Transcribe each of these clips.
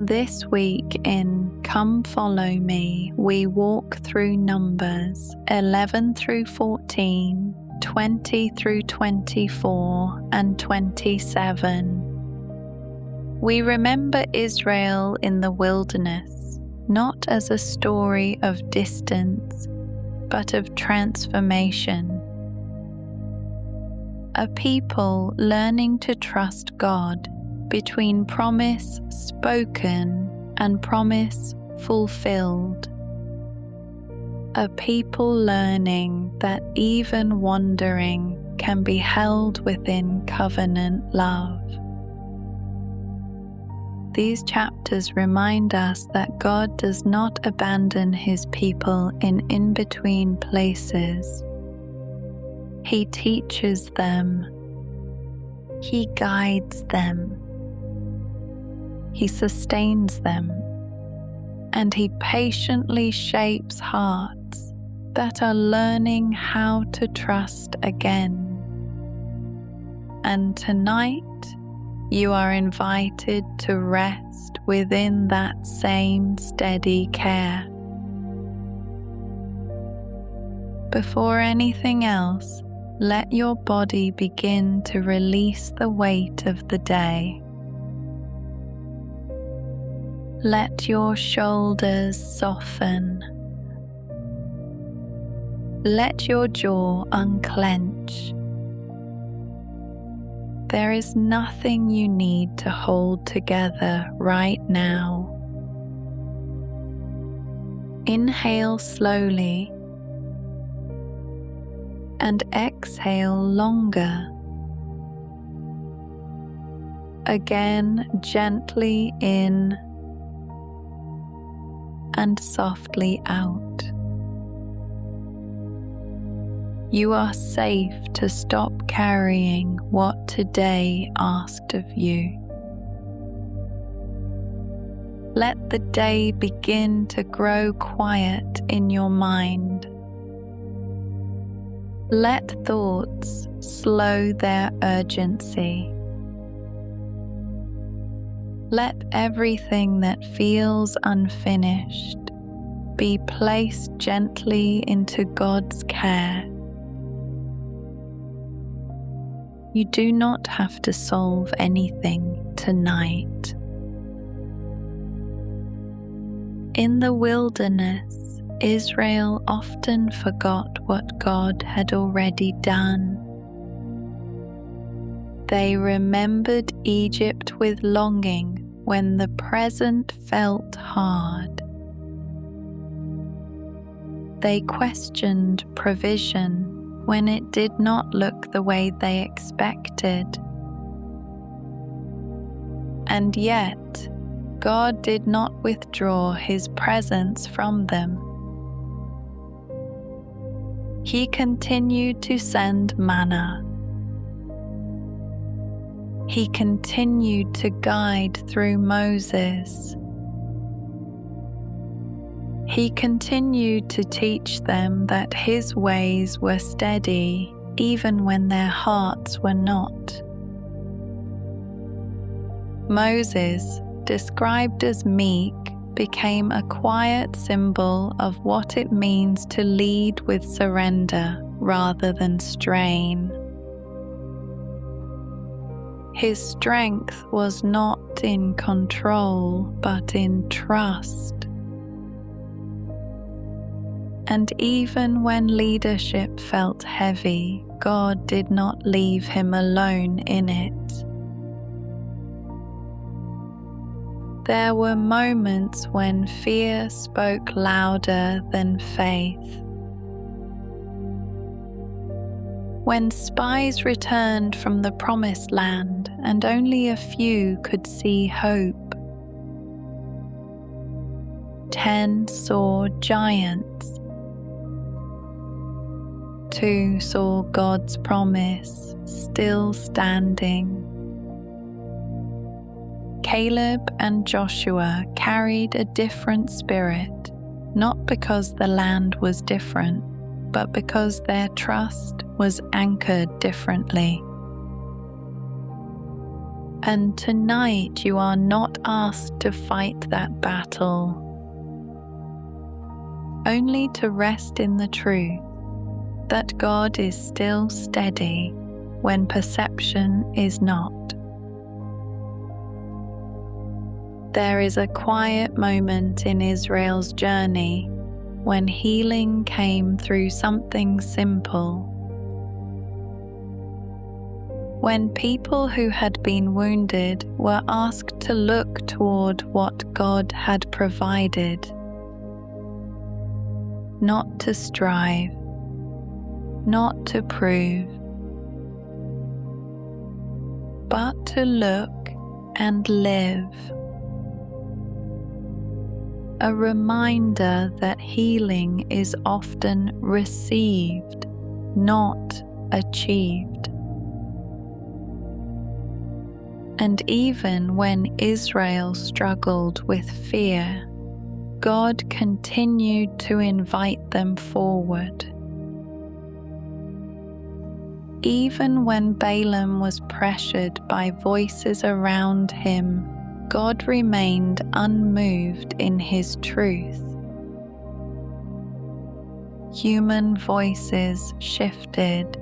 This week in Come Follow Me, we walk through Numbers 11 through 14, 20 through 24, and 27. We remember Israel in the wilderness, not as a story of distance, but of transformation. A people learning to trust God between promise spoken and promise fulfilled. A people learning that even wandering can be held within covenant love. These chapters remind us that God does not abandon His people in in-between places. He teaches them. He guides them. He sustains them, and He patiently shapes hearts that are learning how to trust again. And tonight, you are invited to rest within that same steady care. Before anything else, let your body begin to release the weight of the day. Let your shoulders soften. Let your jaw unclench. There is nothing you need to hold together right now. Inhale slowly and exhale longer. Again, gently in and softly out. You are safe to stop carrying what today asked of you. Let the day begin to grow quiet in your mind. Let thoughts slow their urgency. Let everything that feels unfinished be placed gently into God's care. You do not have to solve anything tonight. In the wilderness, Israel often forgot what God had already done. They remembered Egypt with longing when the present felt hard. They questioned provision when it did not look the way they expected. And yet, God did not withdraw His presence from them. He continued to send manna. He continued to guide through Moses. He continued to teach them that His ways were steady even when their hearts were not. Moses, described as meek, became a quiet symbol of what it means to lead with surrender rather than strain. His strength was not in control, but in trust. And even when leadership felt heavy, God did not leave him alone in it. There were moments when fear spoke louder than faith. When spies returned from the promised land and only a few could see hope, 10 saw giants. 2 saw God's promise still standing. Caleb and Joshua carried a different spirit, not because the land was different, but because their trust was anchored differently. And tonight you are not asked to fight that battle, only to rest in the truth that God is still steady when perception is not. There is a quiet moment in Israel's journey when healing came through something simple. When people who had been wounded were asked to look toward what God had provided, not to strive, not to prove, but to look and live. A reminder that healing is often received, not achieved. And even when Israel struggled with fear, God continued to invite them forward. Even when Balaam was pressured by voices around him, God remained unmoved in his truth. Human voices shifted.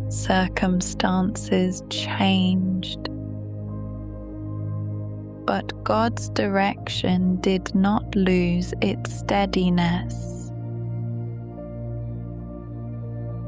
Circumstances changed. But God's direction did not lose its steadiness.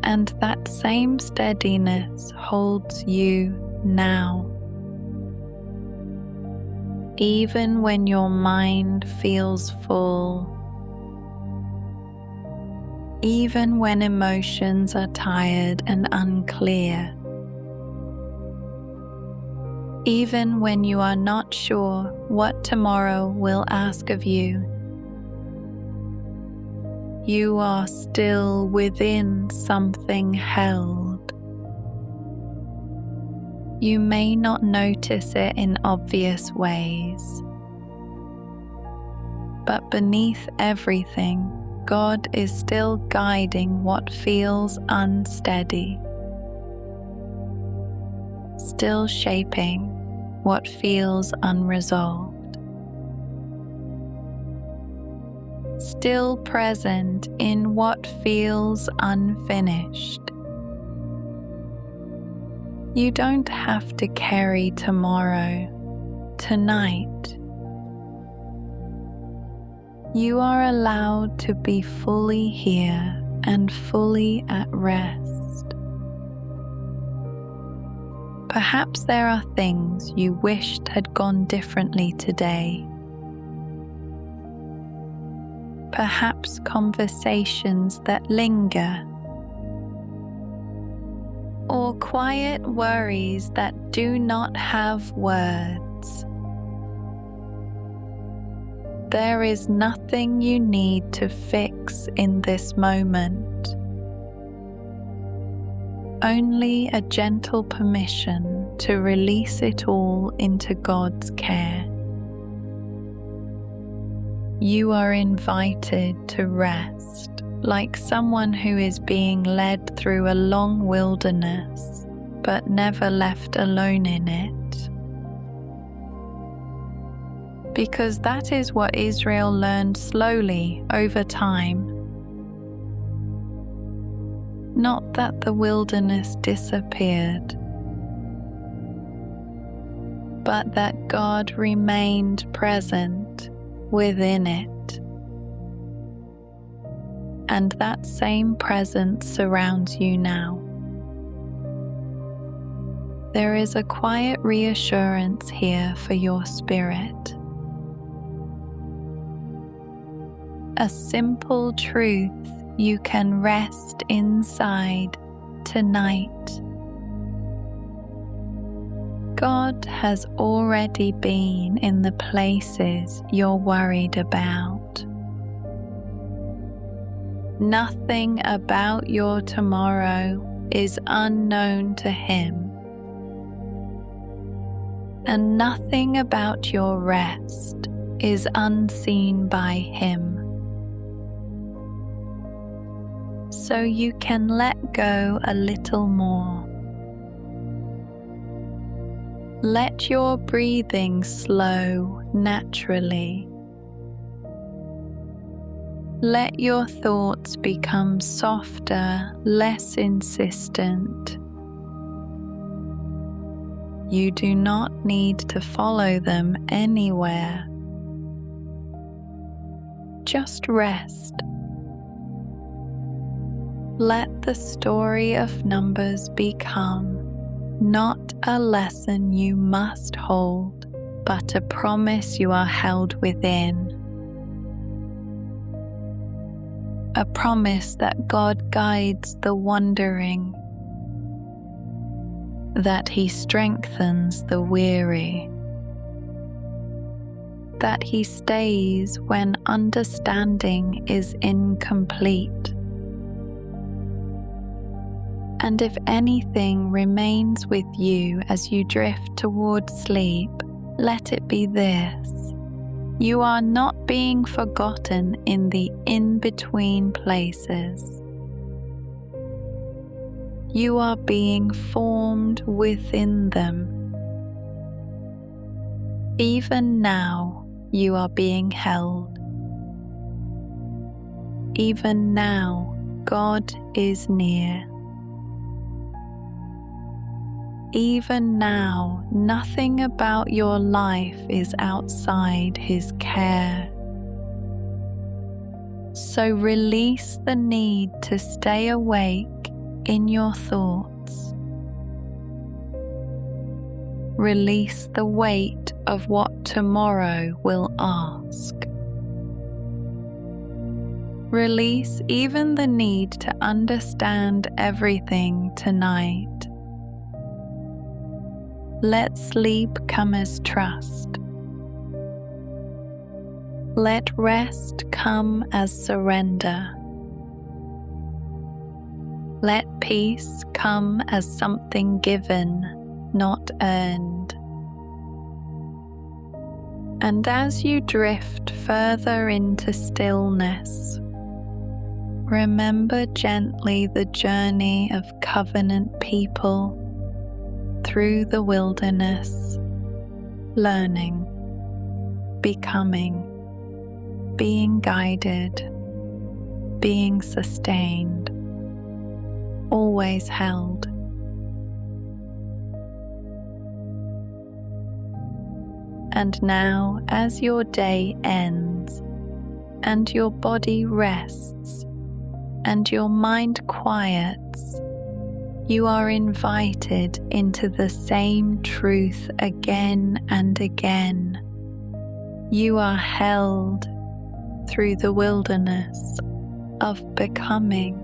And that same steadiness holds you now. Even when your mind feels full, even when emotions are tired and unclear, even when you are not sure what tomorrow will ask of you, you are still within something held. You may not notice it in obvious ways, but beneath everything, God is still guiding what feels unsteady, still shaping what feels unresolved, still present in what feels unfinished. You don't have to carry tomorrow, tonight. You are allowed to be fully here and fully at rest. Perhaps there are things you wished had gone differently today. Perhaps conversations that linger, or quiet worries that do not have words. There is nothing you need to fix in this moment, only a gentle permission to release it all into God's care. You are invited to rest, like someone who is being led through a long wilderness, but never left alone in it. Because that is what Israel learned slowly over time. Not that the wilderness disappeared, but that God remained present within it. And that same presence surrounds you now. There is a quiet reassurance here for your spirit. A simple truth you can rest inside tonight. God has already been in the places you're worried about. Nothing about your tomorrow is unknown to Him, and nothing about your rest is unseen by Him. So you can let go a little more. Let your breathing slow naturally. Let your thoughts become softer, less insistent. You do not need to follow them anywhere. Just rest. Let the story of numbers become not a lesson you must hold, but a promise you are held within. A promise that God guides the wandering, that He strengthens the weary, that He stays when understanding is incomplete. And if anything remains with you as you drift toward sleep, let it be this: you are not being forgotten in the in-between places. You are being formed within them. Even now, you are being held. Even now, God is near. Even now, nothing about your life is outside His care. So release the need to stay awake in your thoughts. Release the weight of what tomorrow will ask. Release even the need to understand everything tonight. Let sleep come as trust. Let rest come as surrender. Let peace come as something given, not earned. And as you drift further into stillness, remember gently the journey of covenant people through the wilderness, learning, becoming, being guided, being sustained, always held. And now, as your day ends, and your body rests, and your mind quiets, you are invited into the same truth again and again. You are held through the wilderness of becoming.